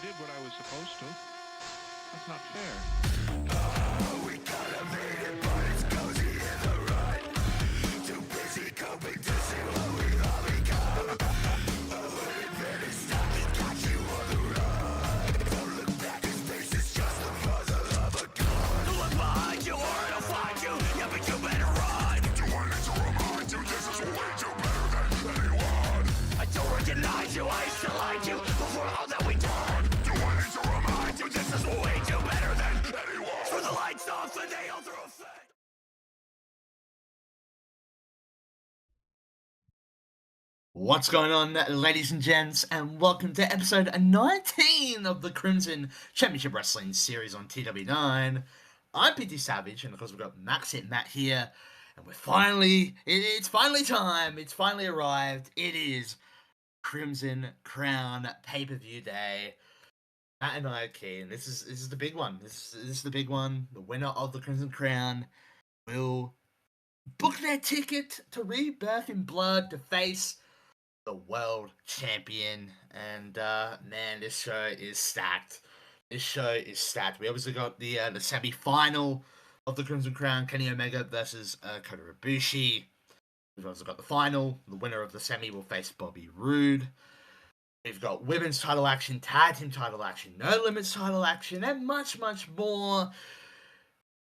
did what I was supposed to. That's not fair. What's going on, ladies and gents, and welcome to episode 19 of the Crimson Championship Wrestling series on TW9. I'm PT Savage, and of course we've got Max Hit Matt here, and it's finally time, it's finally arrived. It is Crimson Crown Pay-Per-View Day. Matt and I are keen. This is the big one. This is the big one. The winner of the Crimson Crown will book their ticket to Rebirth in Blood to face the world champion. And man, this show is stacked. We obviously got the semi-final of the Crimson Crown, Kenny Omega versus Kota Ibushi. We've also got the final. The winner of the semi will face Bobby Roode. We've got women's title action, tag team title action, no limits title action, and much, much more.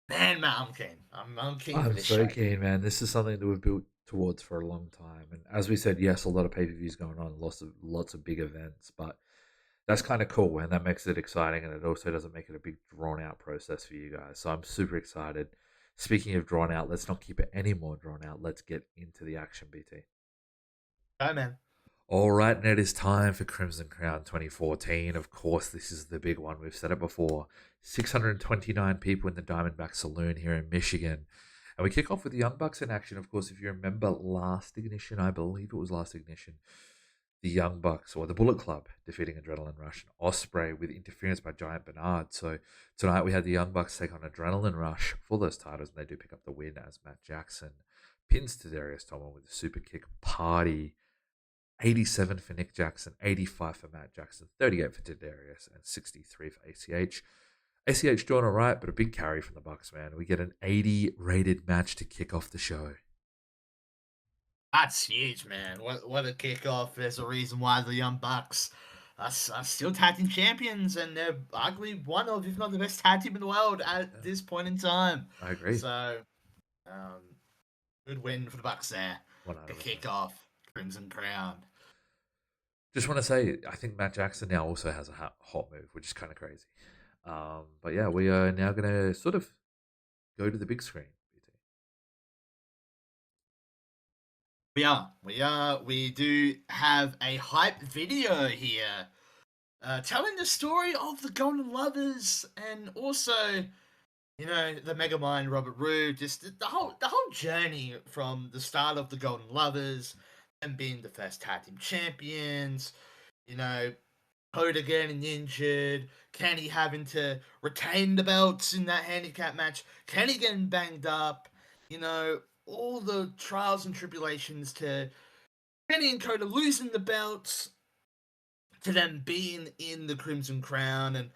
Man, I'm keen. I'm keen for this show. I'm so keen, man. This is something that we've built towards for a long time. And as we said, yes, a lot of pay-per-views going on, lots of big events, but that's kind of cool, and that makes it exciting, and it also doesn't make it a big drawn-out process for you guys. So I'm super excited. Speaking of drawn out, let's not keep it any more drawn out. Let's get into the action, BT. All right, man. All right, and it is time for Crimson Crown 2014. Of course, this is the big one. We've said it before. 629 people in the Diamondback Saloon here in Michigan. And we kick off with the Young Bucks in action. Of course, if you remember last Ignition, I believe it was last Ignition, the Young Bucks, or the Bullet Club, defeating Adrenaline Rush and Ospreay with interference by Giant Bernard. So tonight we had the Young Bucks take on Adrenaline Rush for those titles, and they do pick up the win as Matt Jackson pins Darius Thomas with a super kick party. 87 for Nick Jackson, 85 for Matt Jackson, 38 for Darius, and 63 for ACH. ACH doing all right, but a big carry from the Bucks, man. We get an 80 rated match to kick off the show. That's huge, man. What a kickoff. There's a reason why the Young Bucks are still tag team champions, and they're arguably one of, if not the best tag team in the world at this point in time. I agree. So, good win for the Bucks there. 100%. To kick off Crimson Crown. Just want to say, I think Matt Jackson now also has a hot move, which is kind of crazy. But yeah, we are now going to sort of go to the big screen. We do have a hype video here, telling the story of the Golden Lovers, and also, you know, the Megamind Robert Roode, just the whole journey from the start of the Golden Lovers and being the first tag team champions, you know, Kota getting injured, Kenny having to retain the belts in that handicap match, Kenny getting banged up, you know, all the trials and tribulations to Kenny and Kota losing the belts, to them being in the Crimson Crown, and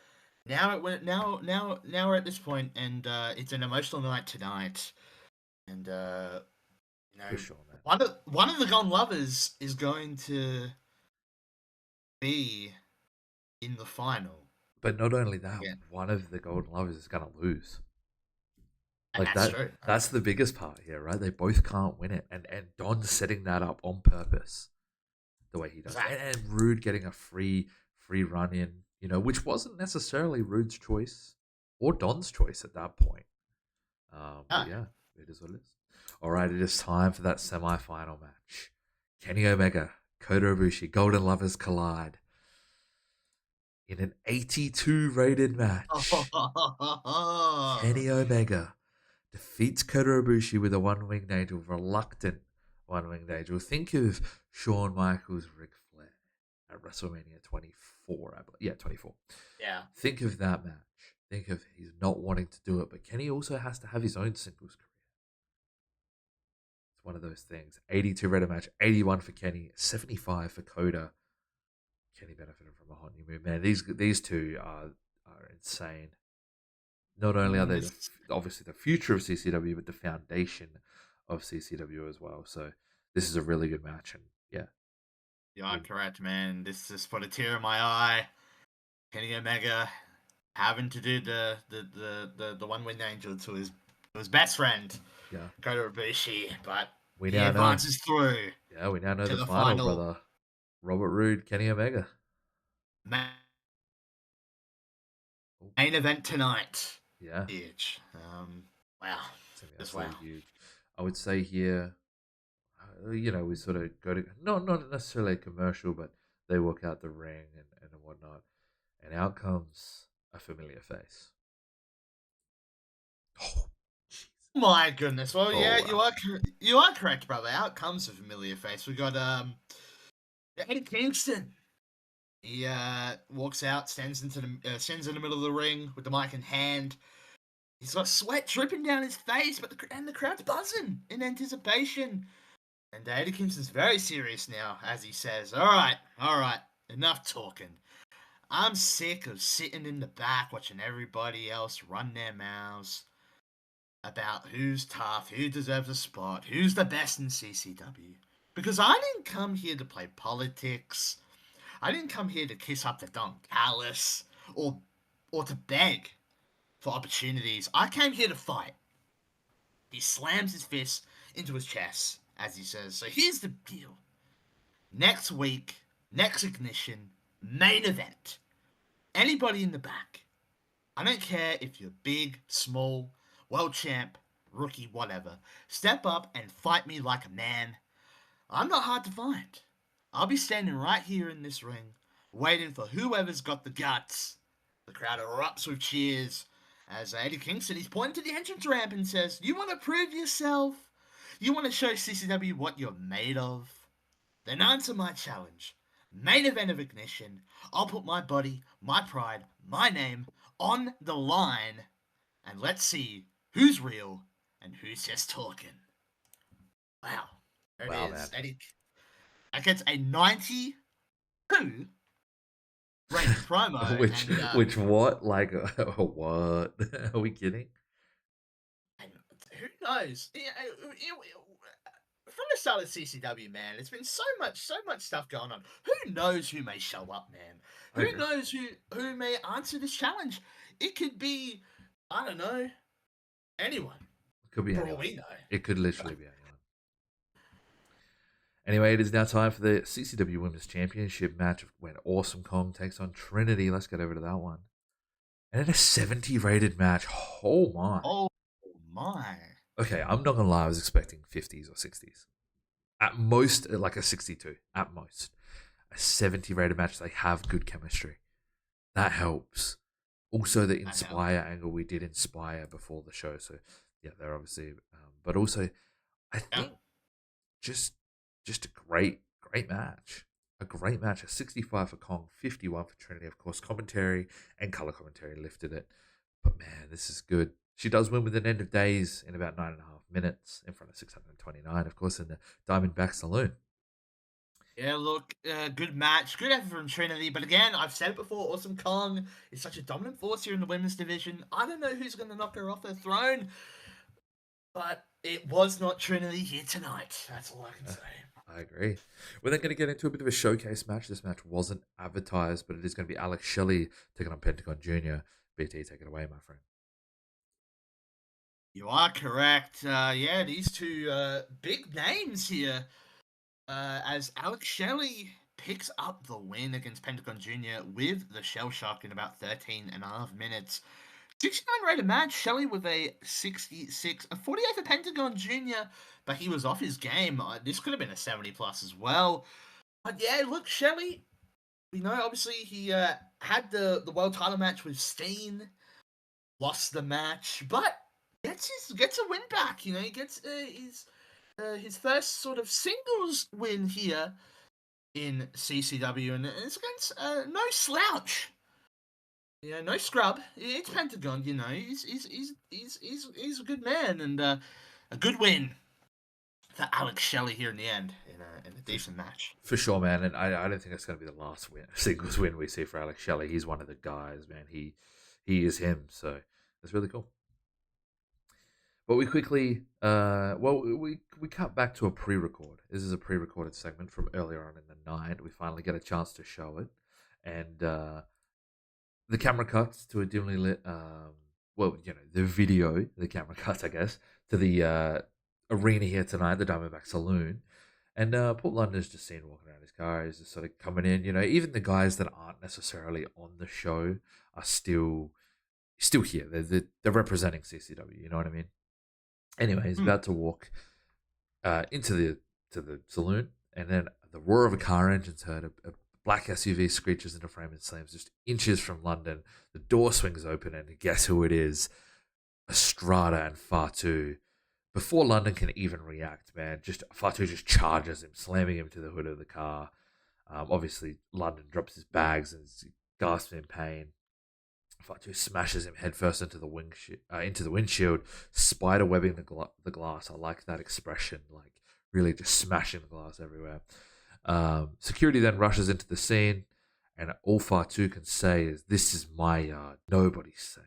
now we're at this point, and it's an emotional night tonight, and you know, For sure, man. one of the Golden Lovers is going to be in the final. But not only that, one of the Golden Lovers is going to lose. Like that's true. That's the biggest part here, right? They both can't win it, and Don's setting that up on purpose, the way he does, exactly. and Roode getting a free run in, you know, which wasn't necessarily Roode's choice or Don's choice at that point. But yeah, it is what it is. All right, it is time for that semi-final match. Kenny Omega, Kota Ibushi, Golden Lovers collide in an 82 rated match. Kenny Omega defeats Kota Ibushi with a one-winged angel, reluctant one-winged angel. Think of Shawn Michaels, Ric Flair at WrestleMania 24, I believe. Yeah, 24. Yeah. Think of that match. Think of he's not wanting to do it, but Kenny also has to have his own singles career. It's one of those things. 82 rated match, 81 for Kenny, 75 for Kota. Kenny benefited from a hot new move. Man, these two are insane. Not only are they obviously the future of CCW, but the foundation of CCW as well. So this is a really good match, and yeah, You are correct, man. This just put a tear in my eye. Kenny Omega having to do the one winged angel to his best friend, yeah. Kota Ibushi, but We he now know. advances through. Yeah, we now know to the the final, final. brother. Robert Roode, Kenny Omega. Main event tonight. Yeah, Huge. Wow. it's gonna be Just absolutely wow. huge. I would say here, we sort of go to not necessarily a commercial, but they walk out the ring and whatnot, and out comes a familiar face. Oh, jeez. My goodness. Well, Oh, yeah, wow. you are correct, brother. Out comes a familiar face. We got Eddie Kingston. He walks out, stands in the middle of the ring with the mic in hand. He's got sweat dripping down his face, but the crowd's buzzing in anticipation. And Eddie Kingston's very serious now, as he says, all right, enough talking. I'm sick of sitting in the back watching everybody else run their mouths about who's tough, who deserves a spot, who's the best in CCW. Because I didn't come here to play politics. I didn't come here to kiss up the Don Palace or to beg for opportunities. I came here to fight. He slams his fist into his chest, as he says. So here's the deal. Next week, next ignition, main event. Anybody in the back. I don't care if you're big, small, world champ, rookie, whatever. Step up and fight me like a man. I'm not hard to find. I'll be standing right here in this ring, waiting for whoever's got the guts. The crowd erupts with cheers as Eddie Kingston is pointing to the entrance ramp and says, "You want to prove yourself? You want to show CCW what you're made of? Then answer my challenge. Main event of Ignition. I'll put my body, my pride, my name on the line, and let's see who's real and who's just talking." Wow. There Wow, it is. man. Eddie. That gets a 92 rated promo. Which what? Like, what? Are we kidding? And who knows? From the start of CCW, man, it's been so much stuff going on. Who knows who may show up, man? I Who agree. knows who may answer this challenge? It could be, I don't know, anyone. Could be For all anyone. we know. It could literally be anyone. Anyway, it is now time for the CCW Women's Championship match when Awesome Kong takes on Trinity. Let's get over to that one. And in a 70 rated match. Oh my. Oh my. Okay, I'm not gonna lie, I was expecting 50s or 60s. At most, like a 62. At most. A 70 rated match, they have good chemistry. That helps. Also, the Inspire angle, we did Inspire before the show. So, yeah, they're obviously. But also, I think just a great match. A great match. A 65 for Kong, 51 for Trinity. Of course, commentary and color commentary lifted it. But man, this is good. She does win with an end of days in about 9.5 minutes in front of 629, of course, in the Diamondback Saloon. Yeah, look, good match. Good effort from Trinity. But again, I've said it before, Awesome Kong is such a dominant force here in the women's division. I don't know who's going to knock her off her throne. But it was not Trinity here tonight. That's all I can say. I agree. We're then going to get into a bit of a showcase match. This match wasn't advertised, but it is going to be Alex Shelley taking on Pentagon Jr. BT, take it away, my friend. You are correct. Yeah, these two big names here. As Alex Shelley picks up the win against Pentagon Jr. with the Shell Shock in about 13.5 minutes. 69 rated match, Shelley with a 66, a 48 for Pentagon Jr., but he was off his game. This could have been a 70 plus as well. But yeah, look, Shelley, we know obviously he had the world title match with Steen, lost the match, but gets a win back. You know, he gets his first sort of singles win here in CCW, and it's against no slouch. Yeah, no scrub. It's Pentagon, you know. He's a good man, and a good win the Alex Shelley here in the end in a decent match. For sure, man. And I don't think it's going to be the last singles win we see for Alex Shelley. He's one of the guys, man. He is him. So it's really cool. But we quickly, we cut back to a pre-record. This is a pre-recorded segment from earlier on in the night. We finally get a chance to show it, and the camera cuts to a dimly lit, the video, the camera cuts, I guess, to the arena here tonight, the Diamondback Saloon, and Paul London's just seen walking around his car. He's just sort of coming in. Even the guys that aren't necessarily on the show are still here. They're representing CCW. You know what I mean? Anyway, he's about to walk into the saloon, and then the roar of a car engine's heard. A black SUV screeches into frame and slams just inches from London. The door swings open, and guess who it is? Estrada and Fatu. Before London can even react, man, Fatu just charges him, slamming him to the hood of the car. Obviously, London drops his bags and gasps in pain. Fatu smashes him headfirst into the windshield, spider webbing the glass. I like that expression, like really just smashing the glass everywhere. Security then rushes into the scene, and all Fatu can say is, "This is my yard. Nobody's safe."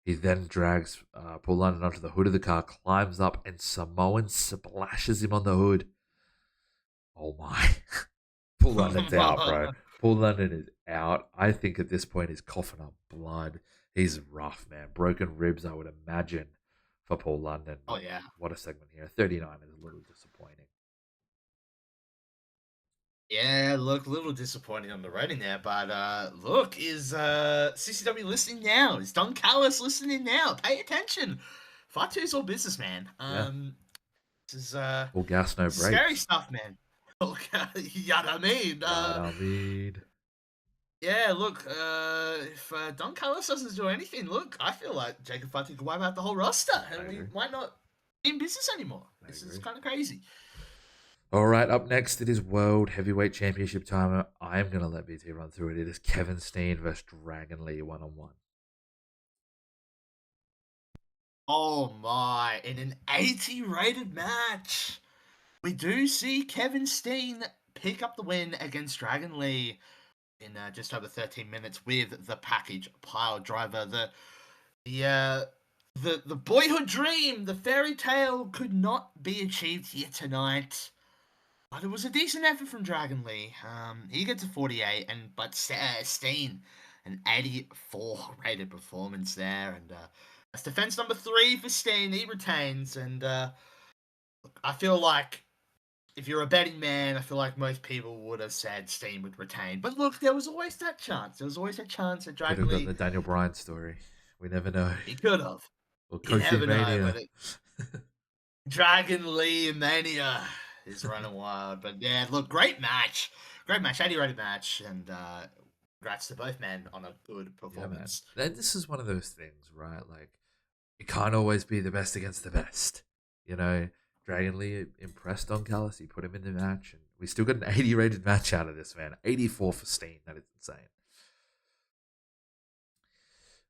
He then drags Paul London onto the hood of the car, climbs up, and Samoan splashes him on the hood. Oh my. Paul London's out, bro. Paul London is out. I think at this point he's coughing up blood. He's rough, man. Broken ribs, I would imagine, for Paul London. Oh, yeah. What a segment here. 39 is a little disappointing. Yeah, look, a little disappointing on the rating there, but look, is CCW listening now? Is Don Callis listening now? Pay attention. Fatu's all business, man. This is all gas, no brakes. Scary stuff, man. Look, you know what I mean? Yeah, look, if Don Callis doesn't do anything, look, I feel like Jacob Fatu could wipe out the whole roster, and we might not be in business anymore. This is kind of crazy. All right, up next, it is World Heavyweight Championship time. I am going to let BT run through it. It is Kevin Steen versus Dragon Lee 1-on-1. Oh my, in an 80 rated match, we do see Kevin Steen pick up the win against Dragon Lee in just over 13 minutes with the package pile driver. The boyhood dream, the fairy tale could not be achieved here tonight. But it was a decent effort from Dragon Lee. He gets a 48, but Steen, an 84 rated performance there. And that's defense number 3 for Steen. He retains. And I feel like if you're a betting man, I feel like most people would have said Steen would retain. But look, there was always that chance. There was always that chance that Dragon Lee... Could have got the Daniel Bryan story. We never know. He could have. Or Kofi Mania. Dragon Lee Mania is running wild. But yeah, look, great match. 80 rated match. And congrats to both men on a good performance. Yeah, man. This is one of those things, right? Like, you can't always be the best against the best. You know, Dragon Lee impressed Don Callis. He put him in the match. And we still got an 80 rated match out of this, man. 84 for Steen. That is insane.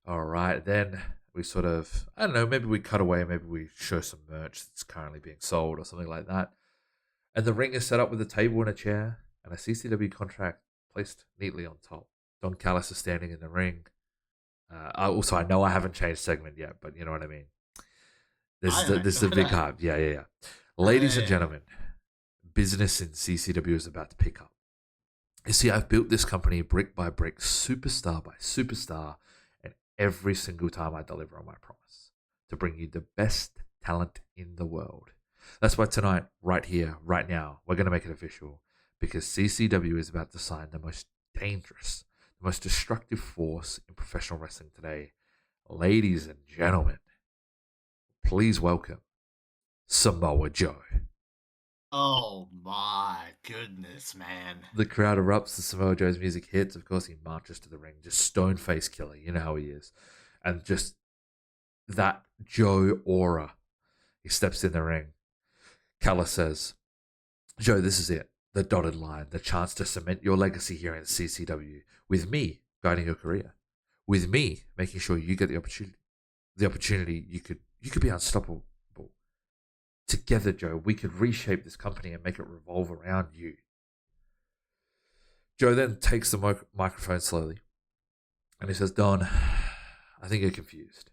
All right, then we sort of, I don't know, maybe we cut away, maybe we show some merch that's currently being sold or something like that. And the ring is set up with a table and a chair and a CCW contract placed neatly on top. Don Callis is standing in the ring. I know I haven't changed segment yet, but you know what I mean. This is a big hype. Yeah. Ladies and gentlemen, business in CCW is about to pick up. You see, I've built this company brick by brick, superstar by superstar, and every single time I deliver on my promise to bring you the best talent in the world. That's why tonight, right here, right now, we're going to make it official, because CCW is about to sign the most dangerous, the most destructive force in professional wrestling today. Ladies and gentlemen, please welcome Samoa Joe. Oh my goodness, man. The crowd erupts as Samoa Joe's music hits. Of course, he marches to the ring, just stone face killer. You know how he is. And just that Joe aura. He steps in the ring. Callis says, "Joe, this is it. The dotted line, the chance to cement your legacy here in CCW, with me guiding your career, with me making sure you get the opportunity you could be unstoppable. Together, Joe, we could reshape this company and make it revolve around you. Joe then takes the microphone slowly and he says, Don, I think you're confused.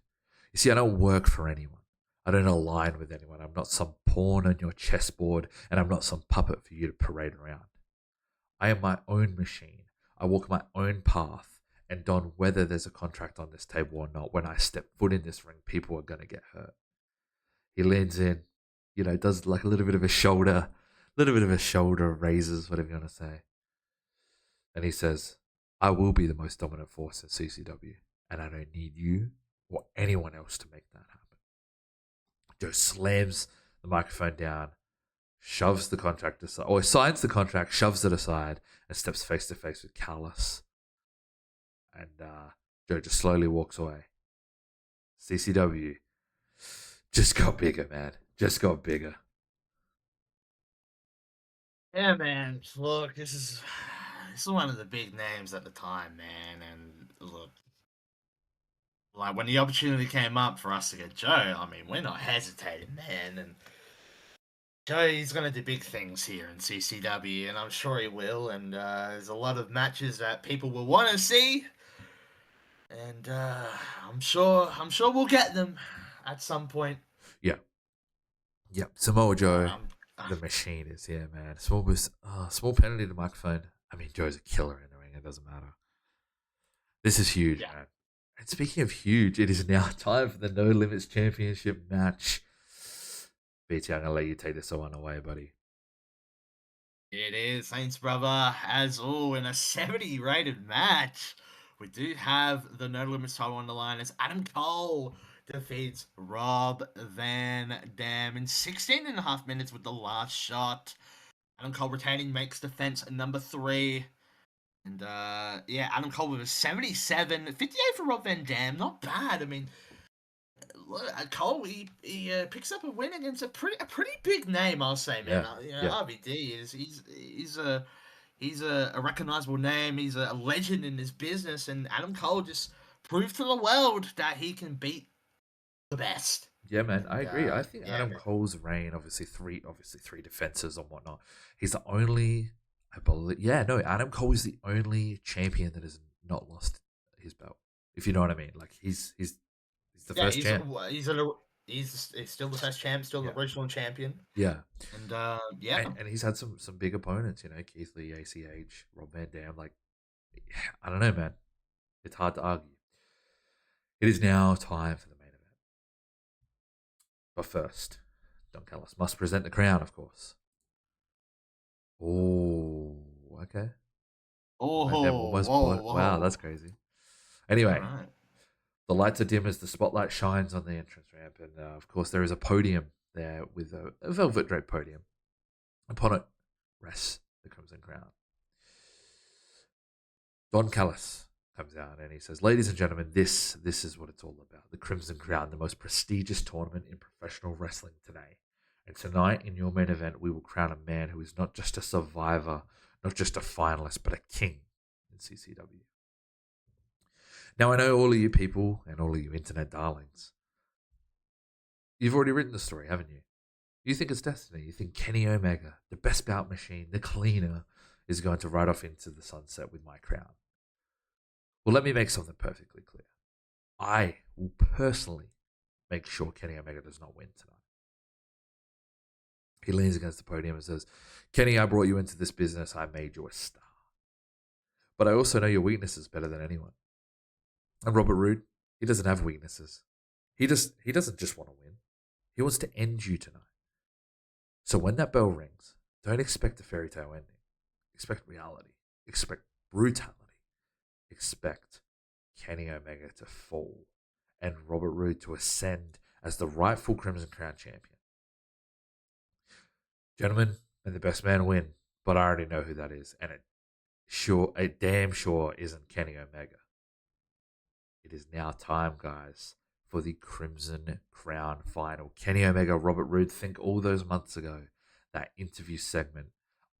You see, I don't work for anyone. I don't align with anyone. I'm not some pawn on your chessboard, and I'm not some puppet for you to parade around. I am my own machine. I walk my own path. And Don, whether there's a contract on this table or not, when I step foot in this ring, people are going to get hurt. He leans in, does like a little bit of a shoulder raises, whatever you want to say. And he says, I will be the most dominant force in CCW, and I don't need you or anyone else to make that happen. Joe slams the microphone down, shoves the contract aside, or signs the contract, shoves it aside, and steps face to face with Callis. And Joe just slowly walks away. CCW just got bigger, man. Just got bigger. Yeah, man. Look, this is one of the big names at the time, man. And look, like when the opportunity came up for us to get Joe, I mean, we're not hesitating, man. And Joe, he's going to do big things here in CCW, and I'm sure he will. And there's a lot of matches that people will want to see, and I'm sure we'll get them at some point. Yep. Samoa Joe, the machine is here, man. Small penalty to the microphone. I mean, Joe's a killer in the ring. It doesn't matter. This is huge, man. And speaking of huge, it is now time for the No Limits Championship match. BT, I'm going to let you take this one away, buddy. It is, Saints brother, as all in a 70 rated match. We do have the No Limits title on the line as Adam Cole defeats Rob Van Dam in 16.5 minutes with the last shot. Adam Cole retaining, makes defense number 3. And Adam Cole with a 77, 58 for Rob Van Dam, not bad. I mean, Cole, he picks up a win against a pretty big name, I'll say, man. RVD he's a recognizable name. He's a legend in this business, and Adam Cole just proved to the world that he can beat the best. Yeah, man, I agree. I think Adam Cole's reign, obviously three defenses and whatnot. He's the only, I believe. Yeah, no, Adam Cole is the only champion that has not lost his belt. If you know what I mean, like he's the first champ. He's still the first champ, still the original champion. Yeah. And and he's had some big opponents, Keith Lee, ACH, Rob Van Dam. Like, I don't know, man. It's hard to argue. It is now time for the main event. But first, Don Callis must present the crown, of course. Oh, okay. Wow, that's crazy. Anyway. Right. The lights are dim as the spotlight shines on the entrance ramp, and of course there is a podium there with a velvet draped podium. Upon it rests the Crimson Crown. Don Callis comes out and he says, "Ladies and gentlemen, this is what it's all about. The Crimson Crown, the most prestigious tournament in professional wrestling today. And tonight in your main event, we will crown a man who is not just a survivor, not just a finalist, but a king in CCW." Now, I know all of you people and all of you internet darlings, you've already written the story, haven't you? You think it's destiny. You think Kenny Omega, the best bout machine, the cleaner, is going to ride off into the sunset with my crown. Well, let me make something perfectly clear. I will personally make sure Kenny Omega does not win tonight. He leans against the podium and says, "Kenny, I brought you into this business. I made you a star. But I also know your weaknesses better than anyone. And Robert Roode, he doesn't have weaknesses. He doesn't just want to win. He wants to end you tonight. So when that bell rings, don't expect a fairy tale ending. Expect reality. Expect brutality. Expect Kenny Omega to fall and Robert Roode to ascend as the rightful Crimson Crown champion. Gentlemen, and the best man win, but I already know who that is, and it damn sure isn't Kenny Omega. It is now time, guys, for the Crimson Crown final. Kenny Omega, Robert Roode, think all those months ago, that interview segment,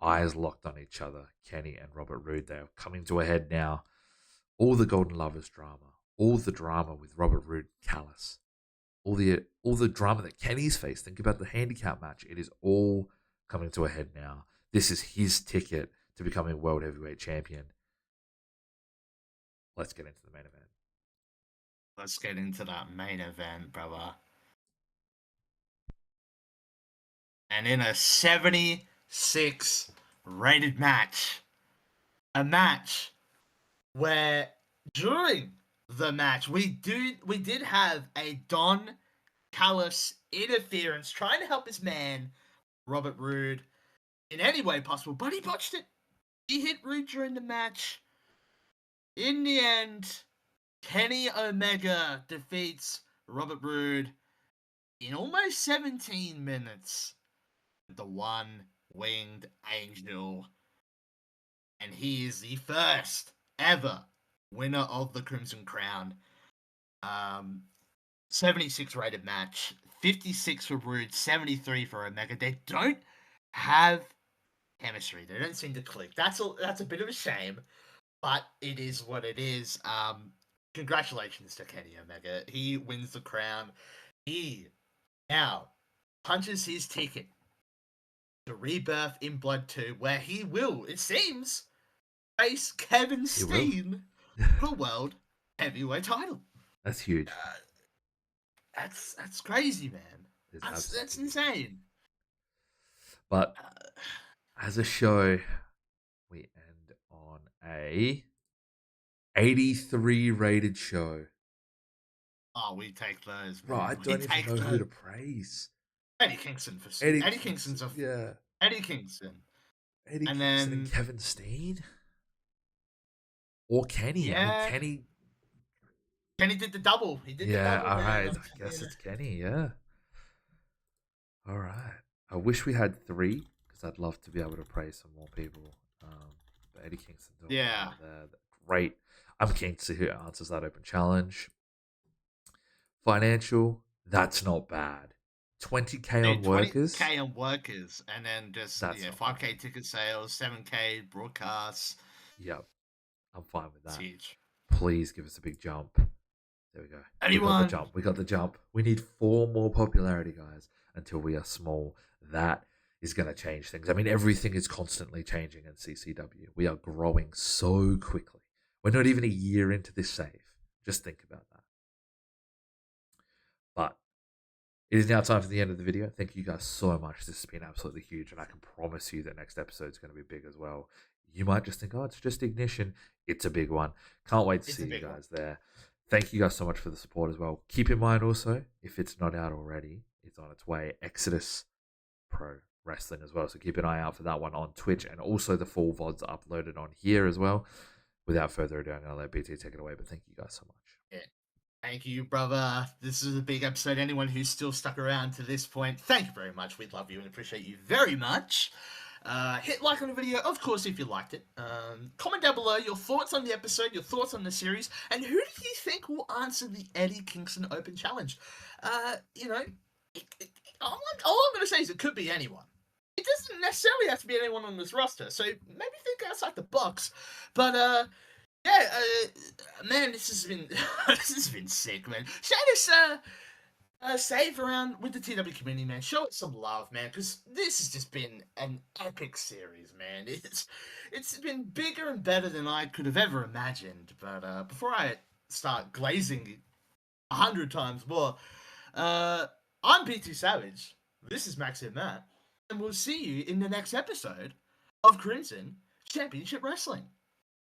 eyes locked on each other, Kenny and Robert Roode, they are coming to a head now. All the Golden Lovers drama, all the drama with Robert Roode and Callis, all the drama that Kenny's faced. Think about the handicap match. It is all coming to a head now. This is his ticket to becoming world heavyweight champion. Let's get into the main event. Let's get into that main event, brother. And in a 76 rated match, a match where during the match we did have a Don Callis interference trying to help his man Robert Roode in any way possible, but he botched it. He hit Roode during the match. In the end, Kenny Omega defeats Robert Roode in almost 17 minutes. The one-winged angel. And he is the first ever winner of the Crimson Crown. 76 rated match. 56 for Roode, 73 for Omega. They don't have chemistry. They don't seem to click. That's a bit of a shame, but it is what it is. Congratulations to Kenny Omega. He wins the crown. He now punches his ticket to Rebirth in Blood 2, where he will, it seems, face Kevin Steen for world heavyweight title. That's huge. That's crazy, man. That's insane. But as a show, we end on a 83 rated show. Oh, we take those, man. Right, I don't even know who to praise. Eddie Kingston for Eddie Kingston's a yeah. Eddie Kingston. Eddie And Kingston then and Kevin Steen? Or Kenny. Yeah. I mean, Kenny did the double. He did the yeah, double. all man. right. I guess it's Kenny, yeah. All right. I wish we had 3 because I'd love to be able to praise some more people. But Eddie Kingston, Yeah. Great. I'm keen to see who answers that open challenge. Financial, that's not bad. 20K on workers. 20K on workers, and then just That's 5K ticket sales, 7K broadcasts. Yep, I'm fine with It's that. huge. Please give us a big jump. There we go. Anyone? We got the jump. We need 4 more popularity, guys, until we are small. That is going to change things. I mean, everything is constantly changing in CCW. We are growing so quickly. We're not even a year into this save. Just think about that. But it is now time for the end of the video. Thank you guys so much. This has been absolutely huge, and I can promise you that next episode is going to be big as well. You might just think, oh, it's just Ignition. It's a big one. Can't wait to see you guys there. Thank you guys so much for the support as well. Keep in mind also, if it's not out already, it's on its way. Ccw Pro Wrestling as well. So keep an eye out for that one on Twitch, and also the full VODs uploaded on here as well. Without further ado, I'm going to let BT take it away, but thank you guys so much. Yeah. Thank you, brother. This is a big episode. Anyone who's still stuck around to this point, thank you very much. We love you and appreciate you very much. Hit like on the video, of course, if you liked it. Comment down below your thoughts on the episode, your thoughts on the series, and who do you think will answer the Eddie Kingston Open Challenge? You know, all I'm going to say is it could be anyone. It doesn't necessarily have to be anyone on this roster, so maybe think outside the box. But, yeah, man, this has been sick, man. Shout us, save around with the TW community, man. Show it some love, man, because this has just been an epic series, man. It's been bigger and better than I could have ever imagined. But before I start glazing 100 times more, I'm P2 Savage. This is Max and Matt, and we'll see you in the next episode of Crimson Championship Wrestling.